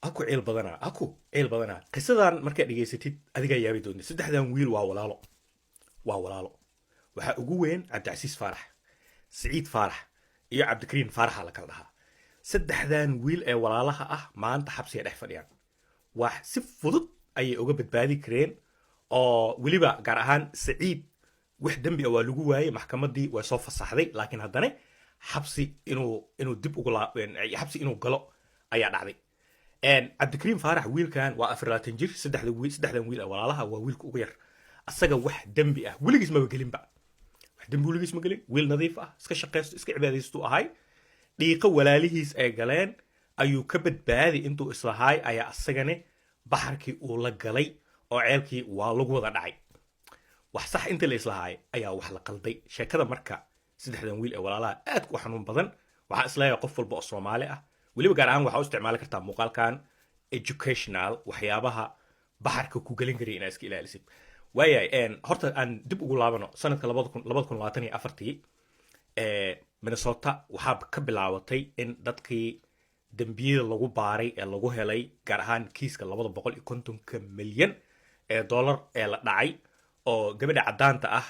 aku ceel badana aku ceel badana qisadan markaad dhegaysatid adiga yaabi doonta saddexdan wiil waa walaalo waxa ugu weyn cabdicasiis faarax siciid faarax iyo cabdikariin faaraxa la kala dhahaa saddexdan wiil ee walaalaha ah maanta xabsiga dhex fadhiyaan wax si fudud ayay uga badbaadi kareen oo weliba gaar ahaan siciid wax dembi ah waa lagu waayey maxkamaddii way soo fasaxday laakiin haddana xabsi inuu dib ugu xabsi inuu galo ayaa dhacday cabdikariin faarax wiilkan waa 24 jir saddexdan wiil ee walaalaha waa wiilka ugu yar asaga wax dembi ah weligiis maba gelinba wax dembi weligiis ma gelin wiil nadiif ah iska shaqaysto iska cibaadaysto ahay dhiiqa walaalihiis ay galeen ayuu ka badbaadi intuu islahaay ayaa asagane baxarkii uu la galay oo ceelkii waa lagu wada dhacay wax sax inta la islahaay ayaa wax la qalday sheekada marka saddexdan wiil ee walaalaha aad ku xanuun badan waxaa islaaya qof walba oo Soomaali ah weliba gaar ahaan waxaa u isticmaali kartaa muuqaalkan educational waxyaabaha baxarka ku gelin kara inaad iska ilaalisid waayay horta aan dib ugu laabano sanadka 2024 Minnesota waxaa ka bilaabatay in dadkii dambiyada lagu baaray ee lagu helay gaar ahaan kiiska 250 milyan ee dollar ee la dhacay oo gabadha cadaanta ah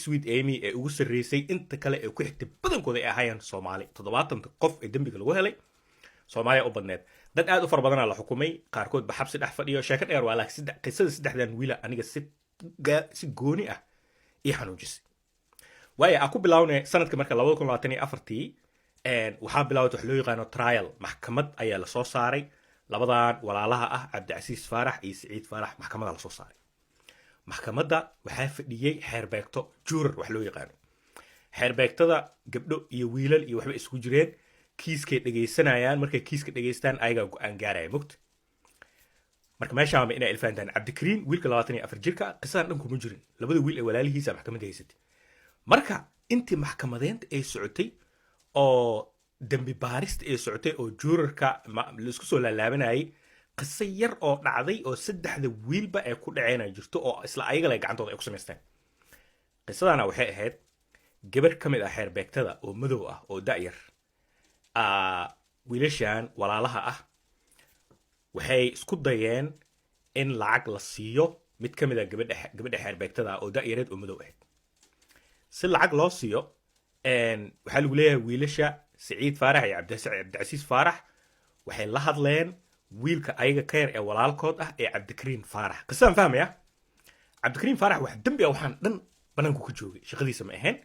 Sweet Amy ee ugu sareysay inta kale ee ku xigtay badankooda ay ahaayeen Soomaali 70 qof ee dambiga lagu helay Soomaaliya u badneed dad aad u far badan la xukumay qaarkood ba xabsi dhex fadhiyo sheeko dheer waa laakiin qisada saddexdan wiil aniga si gooni ah iyo xanuujisay waaya aku bilawnay sanadka marka 2024 waxaa bilowday wax loo yaqaan trial maxkamad ayaa la soo saaray labadan walaalaha ah Cabdicasiis Faarax iyo Siciid Faarax maxkamadda la soo saaray maxkamadda waxaa fadhiyay xeerbeegto juror wax loo yaqaan xeerbeegtada gabdho iyo wiilal iyo waxba isku jireen kiiska dhageysanayaan markay kiiska dhageystaan ayaga go'aan gaaraya mugta marka meesha ma inay ilfaantaan Cabdikariin wiilka 24 jirka qisadan dhan kuma jirin labada wiil ee walaalihiisa maxkamadda haysatay marka intii maxkamadeenta ay socotay oo dambi baarista ay socotay oo jurorka la isku soo laalaabanayay qiso yar oo dhacday oo saddexda wiilba ay ku dhaceen jirto oo isla ayaga la gacantooda ay ku sameystaan qisadana waxay ahayd gabar kamid ah xeerbeegtada oo madow ah oo da'yar wiilashan walaalaha ah waxay isku dayeen in lacag la siiyo mid kamid ah gabadha xeerbeegtada oo da'yareed oo madow ah si lacag loo siiyo waxaa lagu leeyahay wiilasha Siciid Faarax iyo Cabdicasiis Faarax waxay la hadleen wiilka ayaga ka yar ee walaalkood ah ee Cabdikariin Faarax qisaan fahmaya Cabdikariin Faarax wax dambi ah waxaan dhan banaanku ka joogay shaqadiisa ma ahayn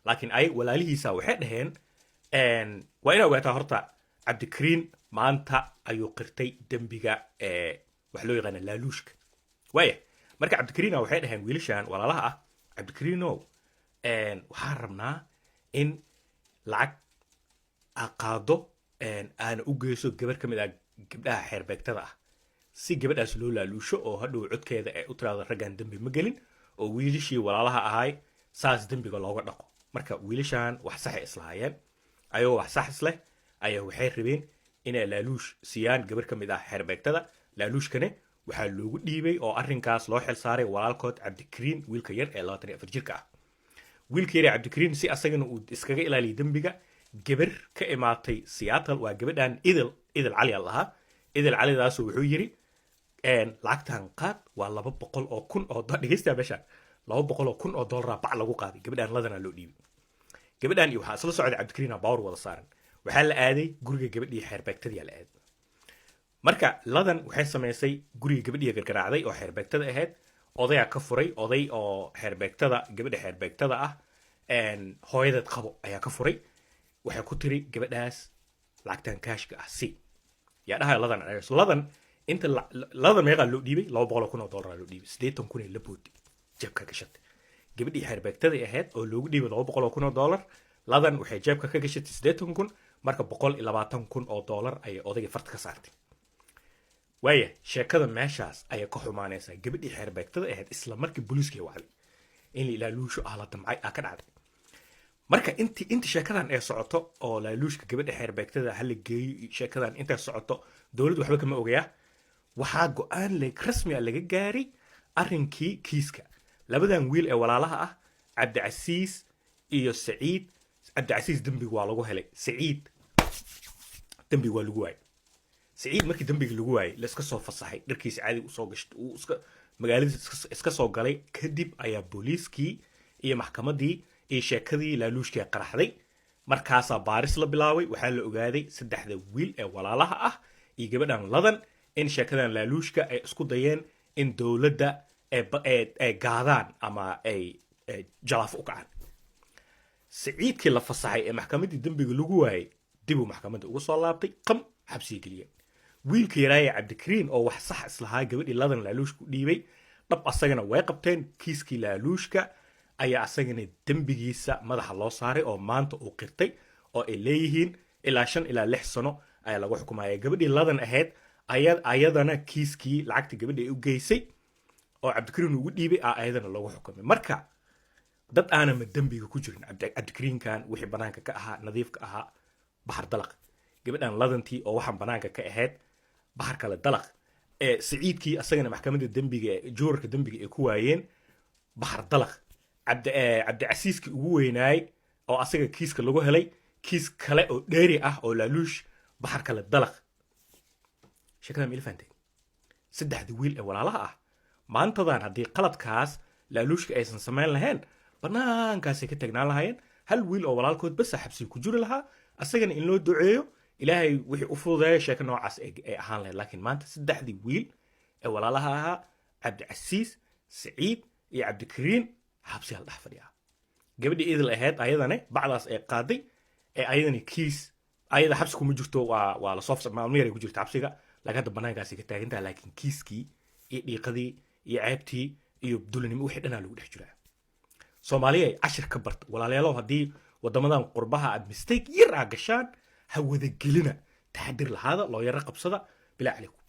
laakiin ay walaalihiisa waxay dhaheen waa inaa ogaataa horta Cabdikariin maanta ayuu qirtay dambiga wax loo yaqaan laaluushka waaya marka Cabdikariin waxay dhaheen wiilashan walaalaha ah Cabdikariinow waxaan rabnaa in lacag qaado aan u geyso gabar kamid ah gabdhaha xeerbeegtada ah si gabadhaas loo laaluusho oo hadhow codkeeda ay u tiraado raggan dambi ma gelin oo wiilashii walaalaha ahay saas dambiga looga dhaqo marka wiilashan wax sax islaayeen ayuu wax sax isleh ayaa waxay rabeen inay laaluush siiyaan gabar kamid ah xeerbeegtada laaluushkane waxaa loogu dhiibay oo arrinkaas loo xil saaray walaalkood Cabdikariin wiilka yar ee 24 jirka ah wiilka yar Cabdikariin si asagana uu iskaga ilaaliyo dambiga gabar ka imaatay Seattle waa gabadhan idil cali allaha idil calidaas wuxuu yiri lacagtan qaad waa 200 oo kun oo dhageysta meesha 200 oo kun oo dollar bac lagu qaaday gabadhan ladana loo dhiibay gabadhan iyo waxa isla socday Cabdikariin baawr wada saaran waxaa la aaday guriga gabadhii xeerbeegtada la aaday marka ladan waxay sameysay guriga gabadhii gargaraacday oo xeerbeegtada ahayd odaya ka furay oday oo xeerbeegtada gabadha xeerbeegtada ah hooyadeed qabo ayaa ka furay waxay ku tiri gabadhaas lacagtan kaashka ah si yaa dhahay ladan inta ladan meeqa loo dhiibay 200 kun oo dollar loo dhiibay 80 kun ee la boodi jabka ka shatay gabadhii xeerbeegtada ahayd oo loogu dhiibay 200 kun oo dollar ladan waxay jabka ka gashatay 80 kun marka 120 kun oo dollar ay odayga farta ka saartay waaya sheekada meeshaas ay ka xumaanaysaa gabadhii xeerbeegtada ahayd isla markii booliiska wacday in la ilaaluusho la damcay ka dhacday marka inta sheekadan ay socoto oo laaluushka gabadha xeerbeegtada hal geeyo sheekadan inta socoto dawladdu waxba kama ogaya waxaa go'aan rasmi ah laga gaaray arrinkii kiiska labadan wiil ee walaalaha ah Cabdicasiis iyo Siciid Cabdicasiis dambiga waa lagu helay Siciid dambiga waa lagu waayay سعيد markii dambiga lagu waayay la iska soo fasaxay dharkiisa caadi u soo gashtay uu magaalada iska soo galay kadib ayaa booliiskii iyo maxkamadii iyo sheekadii laaluushkii qaraxday markaasaa baaris la bilaabay waxaa la ogaaday saddexda wiil ee walaalaha ah iyo gabadhan ladan in sheekadan laaluushka ay isku dayeen in dowladda ay gaadaan ama ay jalaaf u kacaan سعيدكii la fasaxay ee maxkamadii dambiga lagu waayay dib uu maxkamadda ugu soo laabtay qam xabsiga geliyeen wiilka yaraaya cabdikariin oo wax sax islahaa gabadhii ladan laaluushku dhiibay dhab asagana way qabteen kiiskii laaluushka ayaa asagana dembigiisa madaxa loo saaray oo maanta uu qirtay oo ay leeyihiin ilaa 5 ilaa 6 sano ayaa lagu xukumaya gabadhii ladan ahayd ayadana kiiskii lacagta gabadhii ay u geysay oo cabdikariin ugu dhiibay ayadana lagu xukumay marka dad aanama dambiga ku jirin cabdikariinkan wixii banaanka ka ahaa nadiifka ahaa bahar dalaq gabadhan ladantii oo waxaan banaanka ka ahayd bahar kale dalaq سعيدكii asagana maxkamadda dambiga joorka dambiga ay ku waayeen bahar dalaq cabdicasiiskii ugu weynaay oo asaga kiiska lagu helay kiis kale oo dheeri ah oo laaluush bahar kale dalaq sheekada ma ilfaantay saddexda wiil ee walaalaha ah maantadan haddii qaladkaas laaluushka aysan samayn lahayn banaankaasay ka tagnaan lahaayeen hal wiil oo walaalkood basa xabsiga ku jiri lahaa asagana in loo duceeyo ilaahay wixii u fududeeyo sheeko noocaas ay ahaan lahayd laakiin maanta saddexdii wiil ee walaalaha ahaa cabdicasiis saciid iyo cabdikariin xabsiga la dhex fadhiyaa gabadhii idil ahayd ayadana bacdaas ay qaaday ee ayadana kiis ayada xabsi kuma jirto waa la soo maalmo yar ay ku jirta xabsiga laakiin hadda banaankaasay ka taagantaha laakiin kiiskii iyo dhiiqadii iyo ceebtii iyo dulinimo wixii dhanaa lagu dhex jiraa soomaaliya ay cashir ka barta walaalayaalow haddii waddamadan qurbaha aad mistake yar aa gashaan ha wada gelina taxadir lahaada loo yaro qabsada bilaa calaykum